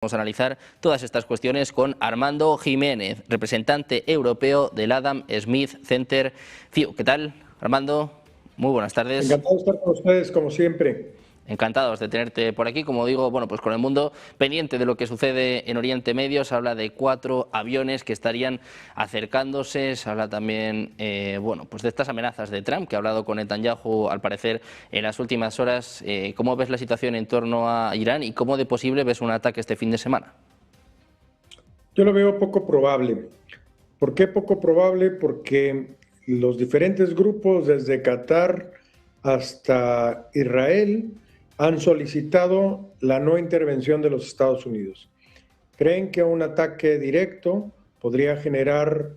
Vamos a analizar todas estas cuestiones con Armando Jiménez, representante europeo del Adam Smith Center CIU. ¿Qué tal, Armando? Muy buenas tardes. Encantado de estar con ustedes, como siempre. Encantados de tenerte por aquí. Como digo, bueno, pues con el mundo pendiente de lo que sucede en Oriente Medio. Se habla de 4 aviones que estarían acercándose. Se habla también, bueno, pues de estas amenazas de Trump, que ha hablado con Netanyahu, al parecer, en las últimas horas. ¿Cómo ves la situación en torno a Irán y cómo de posible ves un ataque este fin de semana? Yo lo veo poco probable. ¿Por qué poco probable? Porque los diferentes grupos, desde Qatar hasta Israel, han solicitado la no intervención de los Estados Unidos. Creen que un ataque directo podría generar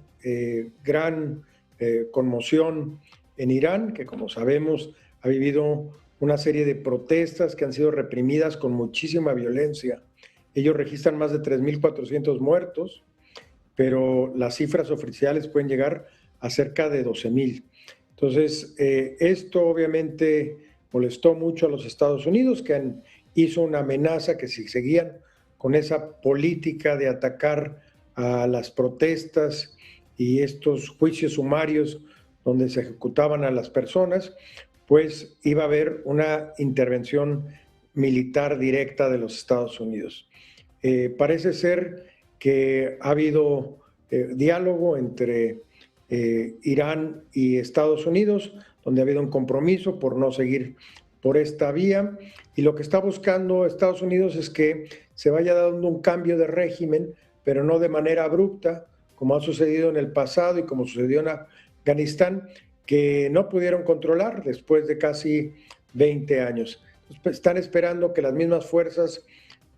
gran conmoción en Irán, que como sabemos ha vivido una serie de protestas que han sido reprimidas con muchísima violencia. Ellos registran más de 3.400 muertos, pero las cifras oficiales pueden llegar a cerca de 12.000. Entonces, esto obviamente molestó mucho a los Estados Unidos, que hizo una amenaza que si seguían con esa política de atacar a las protestas y estos juicios sumarios donde se ejecutaban a las personas, pues iba a haber una intervención militar directa de los Estados Unidos. Parece ser que ha habido diálogo entre Irán y Estados Unidos, donde ha habido un compromiso por no seguir por esta vía, y lo que está buscando Estados Unidos es que se vaya dando un cambio de régimen, pero no de manera abrupta, como ha sucedido en el pasado y como sucedió en Afganistán, que no pudieron controlar después de casi 20 años. Están esperando que las mismas fuerzas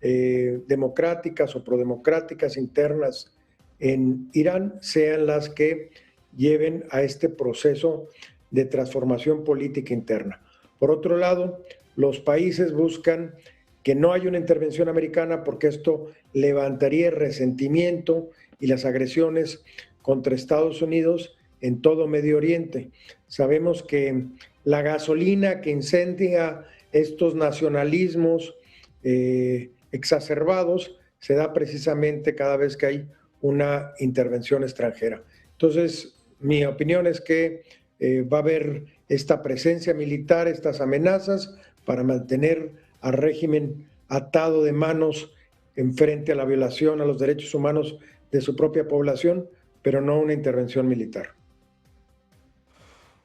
democráticas o prodemocráticas internas en Irán sean las que lleven a este proceso de transformación política interna. Por otro lado, los países buscan que no haya una intervención americana porque esto levantaría el resentimiento y las agresiones contra Estados Unidos en todo Medio Oriente. Sabemos que la gasolina que incendia estos nacionalismos exacerbados se da precisamente cada vez que hay una intervención extranjera. Entonces, mi opinión es que va a haber esta presencia militar, estas amenazas para mantener al régimen atado de manos en frente a la violación a los derechos humanos de su propia población, pero no una intervención militar.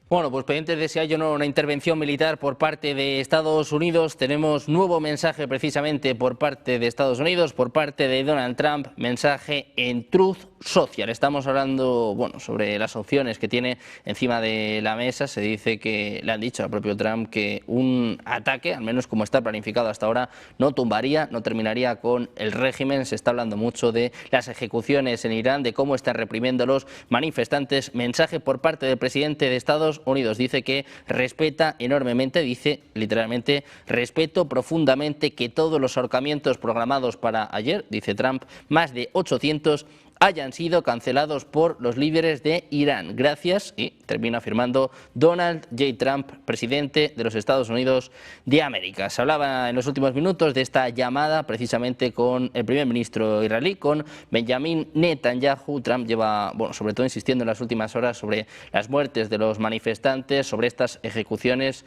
Bueno, pues pendientes de si hay o no una intervención militar por parte de Estados Unidos. Tenemos nuevo mensaje precisamente por parte de Estados Unidos, por parte de Donald Trump, mensaje en Truth Social. Estamos hablando, bueno, sobre las opciones que tiene encima de la mesa. Se dice que le han dicho al propio Trump que un ataque, al menos como está planificado hasta ahora, no tumbaría, no terminaría con el régimen. Se está hablando mucho de las ejecuciones en Irán, de cómo están reprimiendo los manifestantes. Mensaje por parte del presidente de Estados Unidos, dice que respeta enormemente, dice literalmente, respeto profundamente que todos los ahorcamientos programados para ayer, dice Trump, más de 800, hayan sido cancelados por los líderes de Irán. Gracias, y termina afirmando Donald J. Trump, presidente de los Estados Unidos de América. Se hablaba en los últimos minutos de esta llamada precisamente con el primer ministro israelí, con Benjamin Netanyahu. Trump lleva, bueno, sobre todo insistiendo en las últimas horas sobre las muertes de los manifestantes, sobre estas ejecuciones.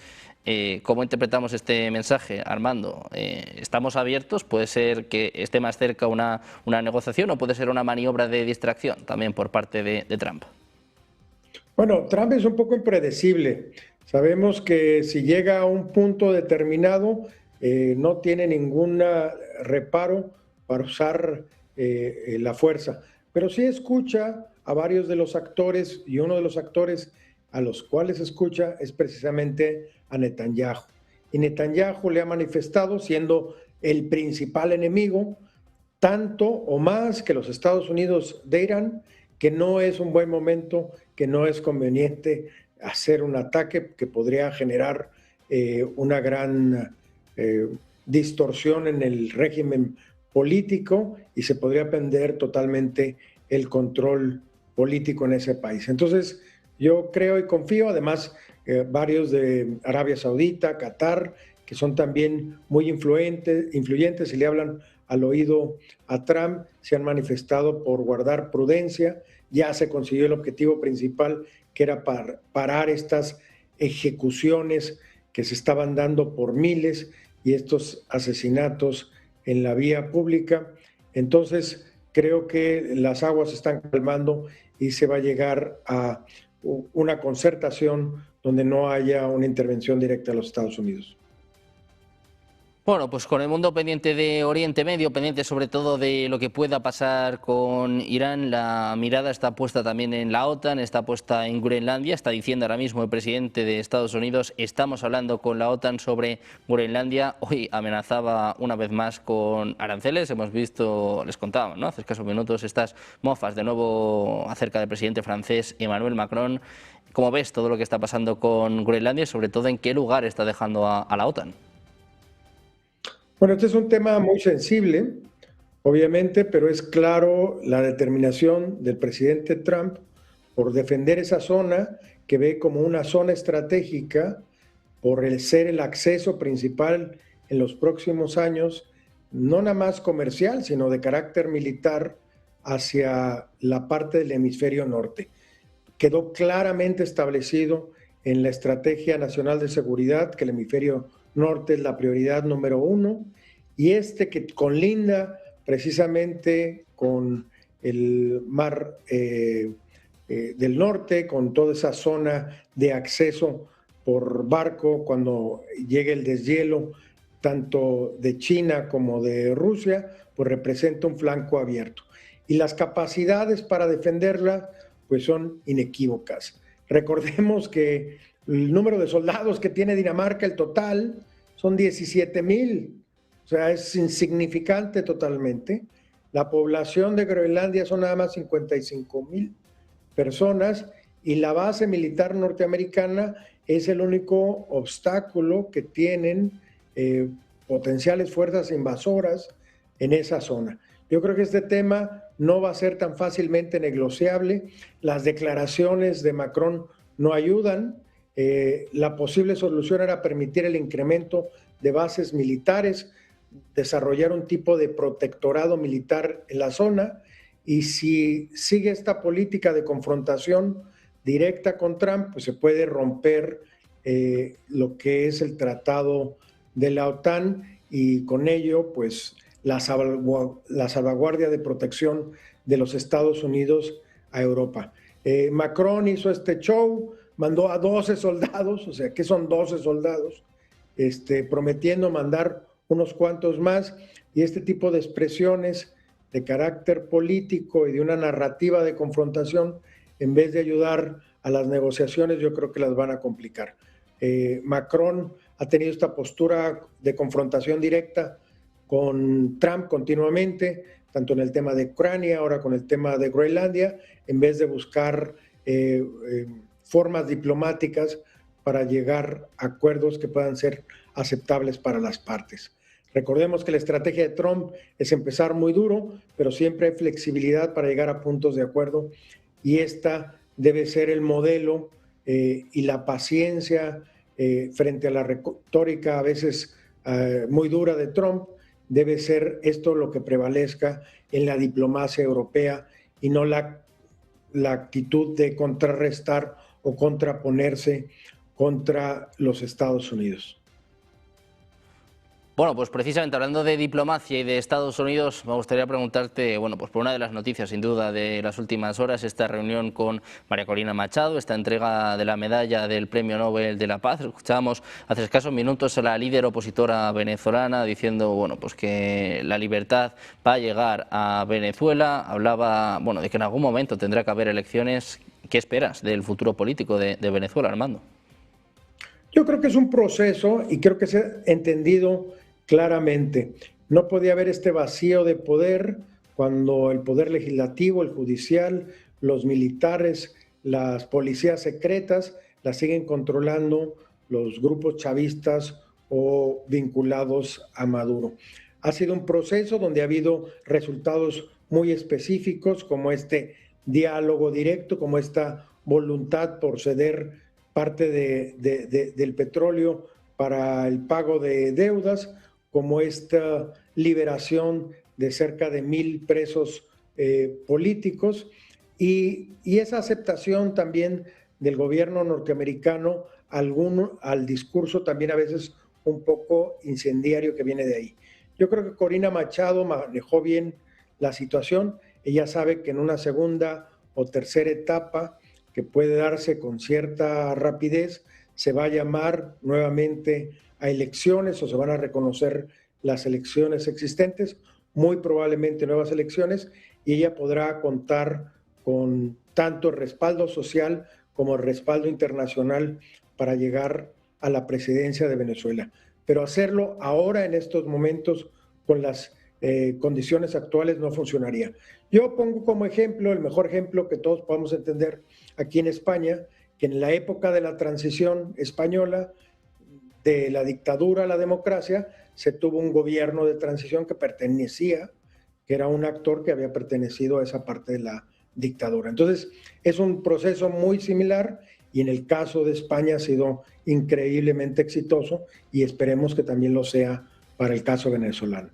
¿Cómo interpretamos este mensaje, Armando? ¿Estamos abiertos? ¿Puede ser que esté más cerca una negociación o puede ser una maniobra de distracción también por parte de Trump? Bueno, Trump es un poco impredecible. Sabemos que si llega a un punto determinado, no tiene ningún reparo para usar la fuerza, pero sí escucha a varios de los actores, y uno de los actores a los cuales escucha es precisamente a Netanyahu. Y Netanyahu le ha manifestado, siendo el principal enemigo, tanto o más que los Estados Unidos de Irán, que no es un buen momento, que no es conveniente hacer un ataque que podría generar una gran distorsión en el régimen político y se podría perder totalmente el control político en ese país. Entonces, yo creo y confío, además, varios de Arabia Saudita, Qatar, que son también muy influyentes y le hablan al oído a Trump, se han manifestado por guardar prudencia. Ya se consiguió el objetivo principal, que era parar estas ejecuciones que se estaban dando por miles y estos asesinatos en la vía pública. Entonces, creo que las aguas se están calmando y se va a llegar a una concertación donde no haya una intervención directa de los Estados Unidos. Bueno, pues con el mundo pendiente de Oriente Medio, pendiente sobre todo de lo que pueda pasar con Irán, la mirada está puesta también en la OTAN, está puesta en Groenlandia. Está diciendo ahora mismo el presidente de Estados Unidos: estamos hablando con la OTAN sobre Groenlandia. Hoy amenazaba una vez más con aranceles. Hemos visto, les contábamos, ¿no?, hace escasos minutos, estas mofas de nuevo acerca del presidente francés Emmanuel Macron. ¿Cómo ves todo lo que está pasando con Groenlandia y sobre todo en qué lugar está dejando a la OTAN? Bueno, este es un tema muy sensible, obviamente, pero es claro la determinación del presidente Trump por defender esa zona que ve como una zona estratégica, por ser el acceso principal en los próximos años, no nada más comercial, sino de carácter militar hacia la parte del hemisferio norte. Quedó claramente establecido en la Estrategia Nacional de Seguridad que el hemisferio norte es la prioridad número uno, y que conlinda precisamente con el mar del norte, con toda esa zona de acceso por barco cuando llegue el deshielo, tanto de China como de Rusia, pues representa un flanco abierto. Y las capacidades para defenderla pues son inequívocas. Recordemos que el número de soldados que tiene Dinamarca, el total, son 17,000. O sea, es insignificante totalmente. La población de Groenlandia son nada más 55,000 personas y la base militar norteamericana es el único obstáculo que tienen potenciales fuerzas invasoras en esa zona. Yo creo que este tema no va a ser tan fácilmente negociable. Las declaraciones de Macron no ayudan. La posible solución era permitir el incremento de bases militares, desarrollar un tipo de protectorado militar en la zona, y si sigue esta política de confrontación directa con Trump, pues se puede romper lo que es el tratado de la OTAN, y con ello pues la salvaguardia de protección de los Estados Unidos a Europa. Macron hizo este show, mandó a 12 soldados, o sea, ¿qué son 12 soldados? Prometiendo mandar unos cuantos más, y este tipo de expresiones de carácter político y de una narrativa de confrontación, en vez de ayudar a las negociaciones, yo creo que las van a complicar. Macron ha tenido esta postura de confrontación directa con Trump continuamente, tanto en el tema de Ucrania, ahora con el tema de Groenlandia, en vez de buscar formas diplomáticas para llegar a acuerdos que puedan ser aceptables para las partes. Recordemos que la estrategia de Trump es empezar muy duro, pero siempre hay flexibilidad para llegar a puntos de acuerdo, y esta debe ser el modelo, y la paciencia frente a la retórica a veces muy dura de Trump, debe ser esto lo que prevalezca en la diplomacia europea, y no la actitud de contrarrestar o contraponerse contra los Estados Unidos. Bueno, pues precisamente hablando de diplomacia y de Estados Unidos, me gustaría preguntarte, bueno, pues por una de las noticias sin duda de las últimas horas, esta reunión con María Corina Machado, esta entrega de la medalla del Premio Nobel de la Paz. Escuchábamos hace escasos minutos a la líder opositora venezolana diciendo, bueno, pues que la libertad va a llegar a Venezuela. Hablaba, bueno, de que en algún momento tendrá que haber elecciones. ¿Qué esperas del futuro político de Venezuela, Armando? Yo creo que es un proceso, y creo que se ha entendido claramente. No podía haber este vacío de poder cuando el poder legislativo, el judicial, los militares, las policías secretas las siguen controlando los grupos chavistas o vinculados a Maduro. Ha sido un proceso donde ha habido resultados muy específicos, como este diálogo directo, como esta voluntad por ceder parte del petróleo para el pago de deudas, como esta liberación de cerca de 1,000 presos políticos y esa aceptación también del gobierno norteamericano al discurso también a veces un poco incendiario que viene de ahí. Yo creo que Corina Machado manejó bien la situación. Ella sabe que en una segunda o tercera etapa, que puede darse con cierta rapidez, se va a llamar nuevamente a elecciones o se van a reconocer las elecciones existentes, muy probablemente nuevas elecciones, y ella podrá contar con tanto el respaldo social como el respaldo internacional para llegar a la presidencia de Venezuela. Pero hacerlo ahora, en estos momentos, con las condiciones actuales, no funcionaría. Yo pongo como ejemplo, el mejor ejemplo que todos podemos entender aquí en España, que en la época de la transición española, de la dictadura a la democracia, se tuvo un gobierno de transición que era un actor que había pertenecido a esa parte de la dictadura. Entonces, es un proceso muy similar y en el caso de España ha sido increíblemente exitoso y esperemos que también lo sea para el caso venezolano.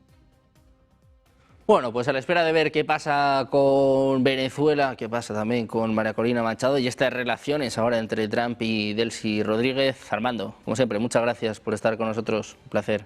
Bueno, pues a la espera de ver qué pasa con Venezuela, qué pasa también con María Corina Machado y estas relaciones ahora entre Trump y Delcy Rodríguez. Armando, como siempre, muchas gracias por estar con nosotros. Un placer.